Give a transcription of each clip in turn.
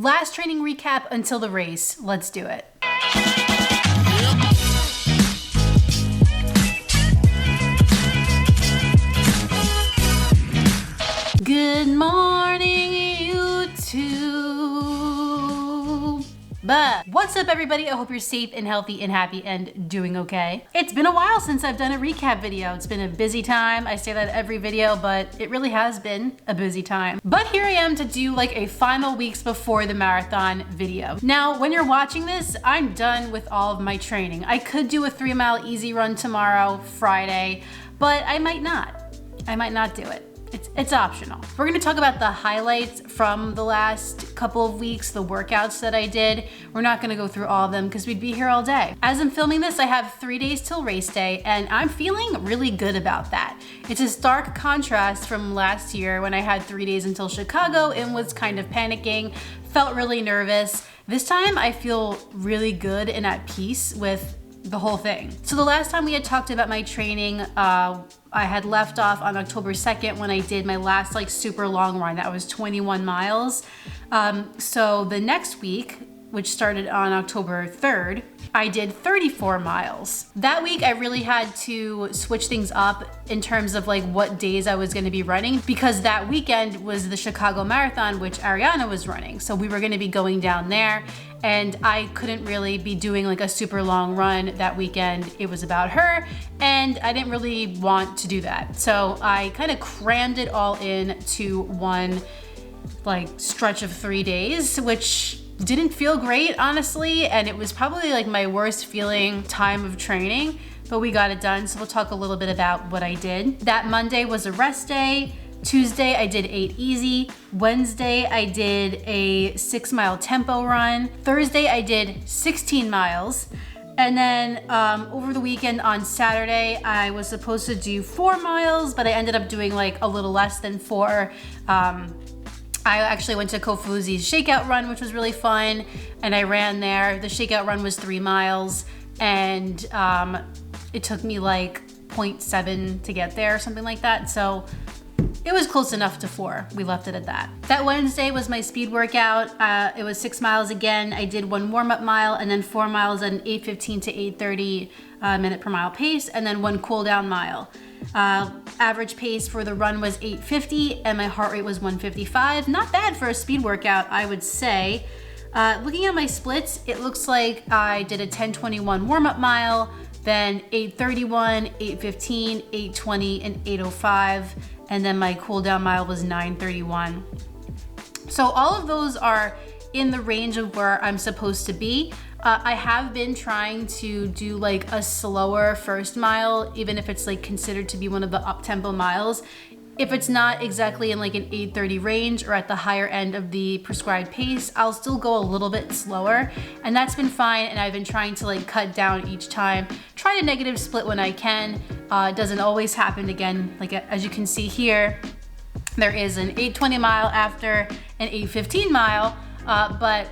Last training recap until the race. Let's do it. Good morning, YouTube. What's up, everybody? I hope you're safe and healthy and happy and doing okay. It's been a while since I've done a recap video. It's been a busy time. I say that every video, but it really has been a busy time. But here I am to do like a final weeks before the marathon video. Now, when you're watching this, I'm done with all of my training. I could do a 3-mile easy run tomorrow, Friday, but I might not. I might not do it. It's optional. We're gonna talk about the highlights from the last couple of weeks, the workouts that I did. We're not gonna go through all of them because we'd be here all day. As I'm filming this, I have 3 days till race day, and I'm feeling really good about that. It's a stark contrast from last year when I had 3 days until Chicago and was kind of panicking, felt really nervous. This time I feel really good and at peace with the whole thing. So the last time we had talked about my training, I had left off on October 2nd when I did my last like super long run. That was 21 miles. So the next week, which started on October 3rd, I did 34 miles. That week I really had to switch things up in terms of like what days I was gonna be running, because that weekend was the Chicago Marathon, which Ariana was running. So we were gonna be going down there, and I couldn't really be doing like a super long run that weekend. It was about her, and I didn't really want to do that. So I kind of crammed it all in to one like stretch of 3 days, which didn't feel great, honestly, and it was probably like my worst feeling time of training, but we got it done. So we'll talk a little bit about what I did. That Monday was a rest day. Tuesday, I did 8 easy. Wednesday, I did a 6-mile tempo run. Thursday, I did 16 miles. And then over the weekend on Saturday, I was supposed to do 4 miles, but I ended up doing like a little less than 4. I actually went to Kofuzi's shakeout run, which was really fun, and I ran there. The shakeout run was 3 miles, and it took me like 0.7 to get there, something like that. So it was close enough to 4. We left it at that. That Wednesday was my speed workout. It was 6 miles again. I did 1 warm-up mile and then 4 miles at an 8:15 to 8:30 minute per mile pace, and then 1 cool down mile. Average pace for the run was 8:50 and my heart rate was 155. Not bad for a speed workout, I would say. Looking at my splits, it looks like I did a 10:21 warm-up mile, then 8:31, 8:15, 8:20, and 8:05, and then my cool down mile was 9:31. So all of those are in the range of where I'm supposed to be. I have been trying to do like a slower first mile, even if it's like considered to be one of the up-tempo miles. If it's not exactly in like an 8:30 range or at the higher end of the prescribed pace, I'll still go a little bit slower, and that's been fine. And I've been trying to like cut down each time, try to negative split when I can. It doesn't always happen. Again, like as you can see here, there is an 8:20 mile after an 8:15 mile, but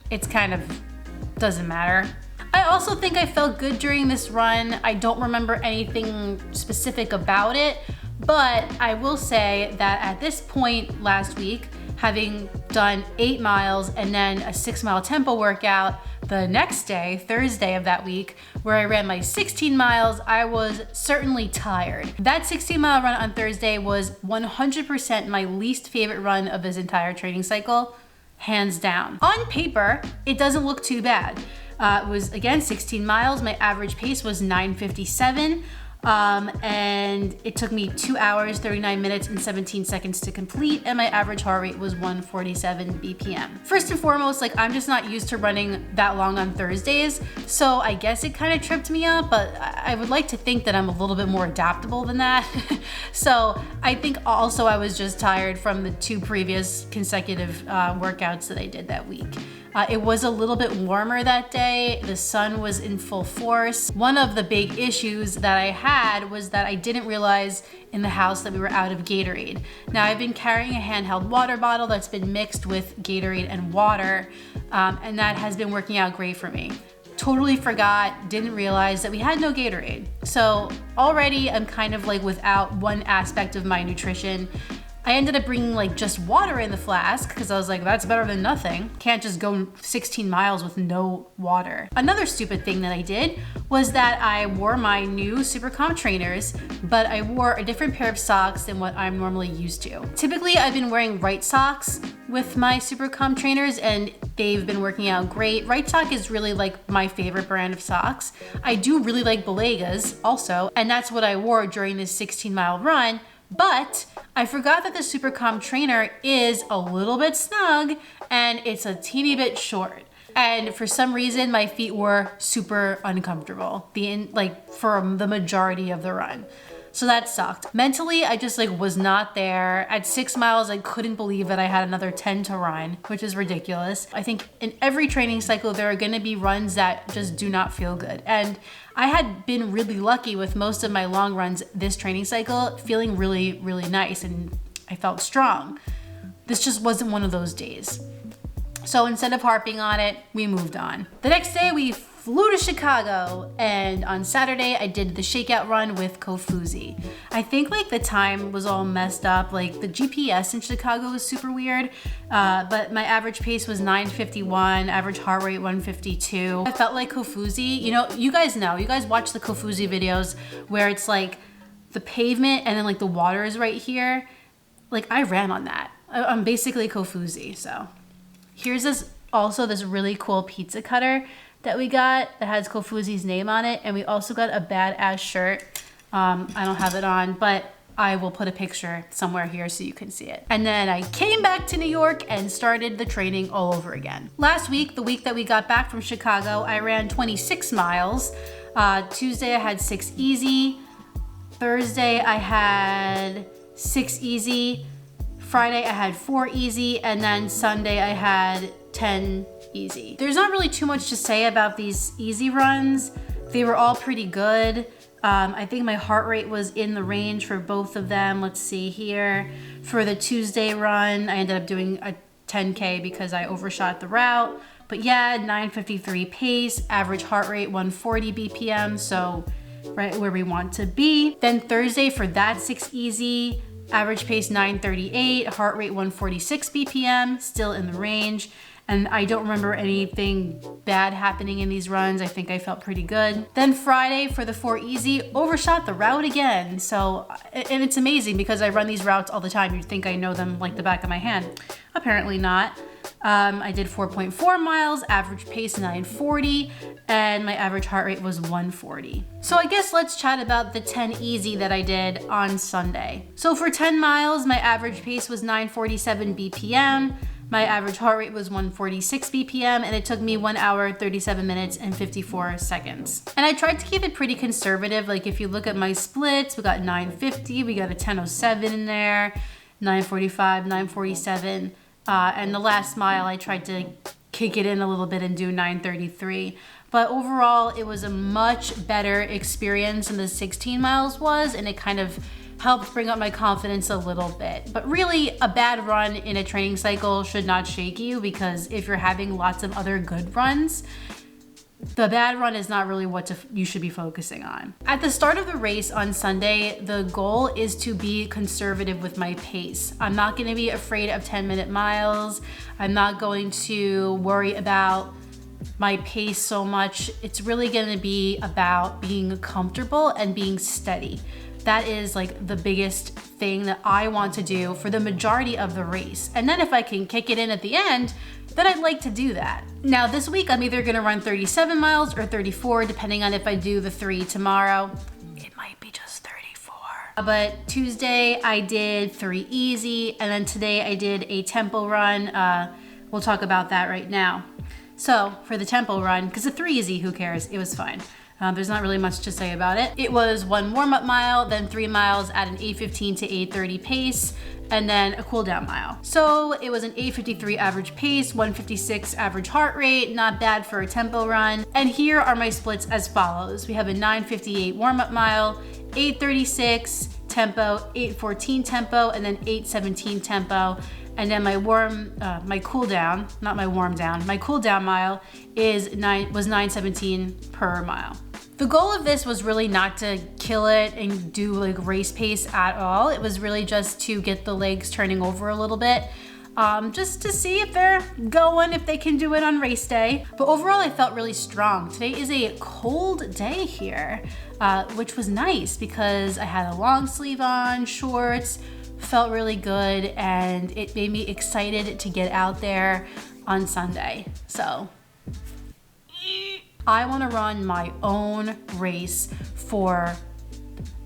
it's kind of doesn't matter. I also think I felt good during this run. I don't remember anything specific about it, but I will say that at this point last week, having done 8 miles and then a 6-mile tempo workout the next day, Thursday of that week, where I ran my 16 miles, I was certainly tired. That 16-mile run on Thursday was 100% my least favorite run of this entire training cycle. Hands down. On paper, it doesn't look too bad. It was, again, 16 miles. My average pace was 9:57. And it took me 2 hours, 39 minutes, and 17 seconds to complete, and my average heart rate was 147 BPM. First and foremost, like, I'm just not used to running that long on Thursdays, so I guess it kind of tripped me up, but I would like to think that I'm a little bit more adaptable than that. So I think also I was just tired from the 2 previous consecutive workouts that I did that week. It was a little bit warmer that day. The sun was in full force. One of the big issues that I had was that I didn't realize in the house that we were out of Gatorade. Now, I've been carrying a handheld water bottle that's been mixed with Gatorade and water, and that has been working out great for me. Totally forgot, didn't realize that we had no Gatorade. So already I'm kind of like without one aspect of my nutrition. I ended up bringing like just water in the flask because I was like, that's better than nothing. Can't just go 16 miles with no water. Another stupid thing that I did was that I wore my new Supercomp trainers, but I wore a different pair of socks than what I'm normally used to. Typically, I've been wearing right socks with my Supercomp trainers and they've been working out great. Right sock is really like my favorite brand of socks. I do really like Balegas also, and that's what I wore during this 16-mile run. But I forgot that the Supercomp trainer is a little bit snug and it's a teeny bit short. And for some reason, my feet were super uncomfortable for the majority of the run. So that sucked. Mentally, I just like was not there. At 6 miles, I couldn't believe that I had another 10 to run, which is ridiculous. I think in every training cycle, there are gonna be runs that just do not feel good. And I had been really lucky with most of my long runs this training cycle, feeling really, really nice and I felt strong. This just wasn't one of those days. So instead of harping on it, we moved on. The next day we flew to Chicago, and on Saturday I did the shakeout run with Kofuzi. I think like the time was all messed up, like the GPS in Chicago was super weird, but my average pace was 9:51, average heart rate 152. I felt like Kofuzi, you guys watch the Kofuzi videos where it's like the pavement and then like the water is right here. Like I ran on that. I'm basically Kofuzi, so. Here's this really cool pizza cutter that we got that has Kofuzi's name on it. And we also got a badass shirt. I don't have it on, but I will put a picture somewhere here so you can see it. And then I came back to New York and started the training all over again. Last week, the week that we got back from Chicago, I ran 26 miles. Tuesday, I had 6 easy. Thursday, I had 6 easy. Friday, I had 4 easy, and then Sunday, I had 10 easy. There's not really too much to say about these easy runs. They were all pretty good. I think my heart rate was in the range for both of them. Let's see here. For the Tuesday run, I ended up doing a 10K because I overshot the route. But yeah, 9:53 pace, average heart rate 140 BPM, so right where we want to be. Then Thursday for that 6 easy, average pace 9:38, heart rate 146 BPM, still in the range. And I don't remember anything bad happening in these runs. I think I felt pretty good. Then Friday for the 4 easy, overshot the route again. So, and it's amazing because I run these routes all the time. You'd think I know them like the back of my hand. Apparently not. I did 4.4 miles, average pace 940, and my average heart rate was 140. So I guess let's chat about the 10 easy that I did on Sunday. So for 10 miles, my average pace was 947 BPM. My average heart rate was 146 BPM, and it took me 1 hour, 37 minutes, and 54 seconds. And I tried to keep it pretty conservative. Like if you look at my splits, we got 950, we got a 1007 in there, 945, 947. And the last mile, I tried to kick it in a little bit and do 933. But overall, it was a much better experience than the 16 miles was, and it kind of helped bring up my confidence a little bit. But really, a bad run in a training cycle should not shake you, because if you're having lots of other good runs, the bad run is not really what you should be focusing on. At the start of the race on Sunday, the goal is to be conservative with my pace. I'm not gonna be afraid of 10-minute miles. I'm not going to worry about my pace so much. It's really gonna be about being comfortable and being steady. That is like the biggest thing that I want to do for the majority of the race. And then if I can kick it in at the end, then I'd like to do that. Now this week, I'm either gonna run 37 miles or 34, depending on if I do the 3 tomorrow. It might be just 34. But Tuesday, I did 3 easy, and then today I did a tempo run. We'll talk about that right now. So for the tempo run, because the 3 easy, who cares? It was fine. There's not really much to say about it. It was 1 warm-up mile, then 3 miles at an 8:15 to 8:30 pace, and then a cool down mile. So it was an 8:53 average pace, 156 average heart rate, not bad for a tempo run. And here are my splits as follows. We have a 9:58 warm-up mile, 8:36 tempo, 8:14 tempo, and then 8:17 tempo. And then my cool down mile was 9:17 per mile. The goal of this was really not to kill it and do like race pace at all. It was really just to get the legs turning over a little bit. Just to see if they're going, if they can do it on race day. But overall, I felt really strong. Today is a cold day here, which was nice because I had a long sleeve on, shorts, felt really good, and it made me excited to get out there on Sunday. So I want to run my own race for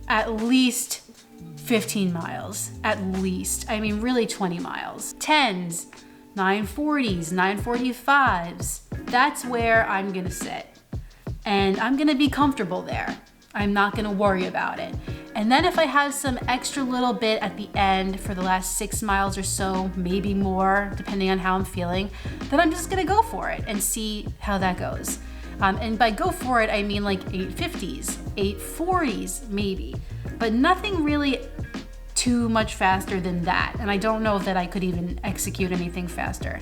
at least 15 miles, at least. I mean, really 20 miles. 10s, 940s, 945s. That's where I'm gonna sit. And I'm gonna be comfortable there. I'm not gonna worry about it. And then if I have some extra little bit at the end for the last 6 miles or so, maybe more, depending on how I'm feeling, then I'm just gonna go for it and see how that goes. And by go for it, I mean like 850s, 840s maybe, but nothing really too much faster than that. And I don't know that I could even execute anything faster.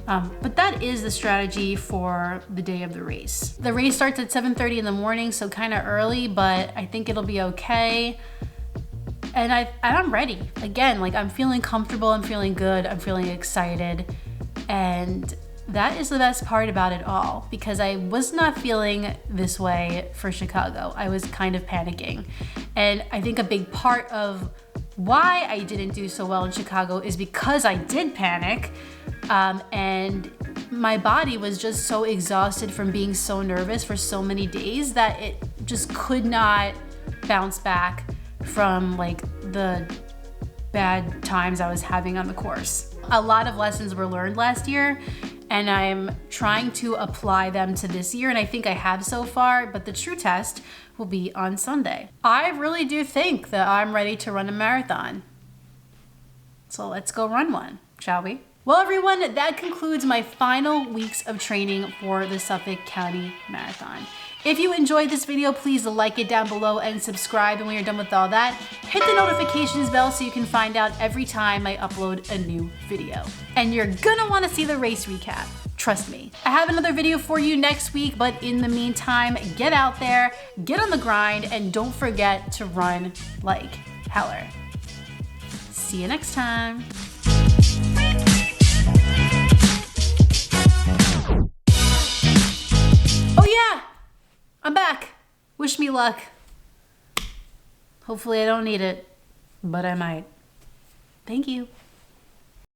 But that is the strategy for the day of the race. The race starts at 7:30 in the morning, so kind of early, but I think it'll be okay. And I'm ready. Again, like I'm feeling comfortable, I'm feeling good, I'm feeling excited. And that is the best part about it all, because I was not feeling this way for Chicago. I was kind of panicking. And I think a big part of why I didn't do so well in Chicago is because I did panic. And my body was just so exhausted from being so nervous for so many days that it just could not bounce back from like the bad times I was having on the course. A lot of lessons were learned last year, and I'm trying to apply them to this year, and I think I have so far, but the true test will be on Sunday. I really do think that I'm ready to run a marathon. So let's go run one, shall we? Well, everyone, that concludes my final weeks of training for the Suffolk County Marathon. If you enjoyed this video, please like it down below and subscribe. And when you're done with all that, hit the notifications bell so you can find out every time I upload a new video. And you're gonna wanna see the race recap. Trust me. I have another video for you next week, but in the meantime, get out there, get on the grind, and don't forget to run like Heller. See you next time. Oh yeah, I'm back. Wish me luck. Hopefully I don't need it, but I might. Thank you.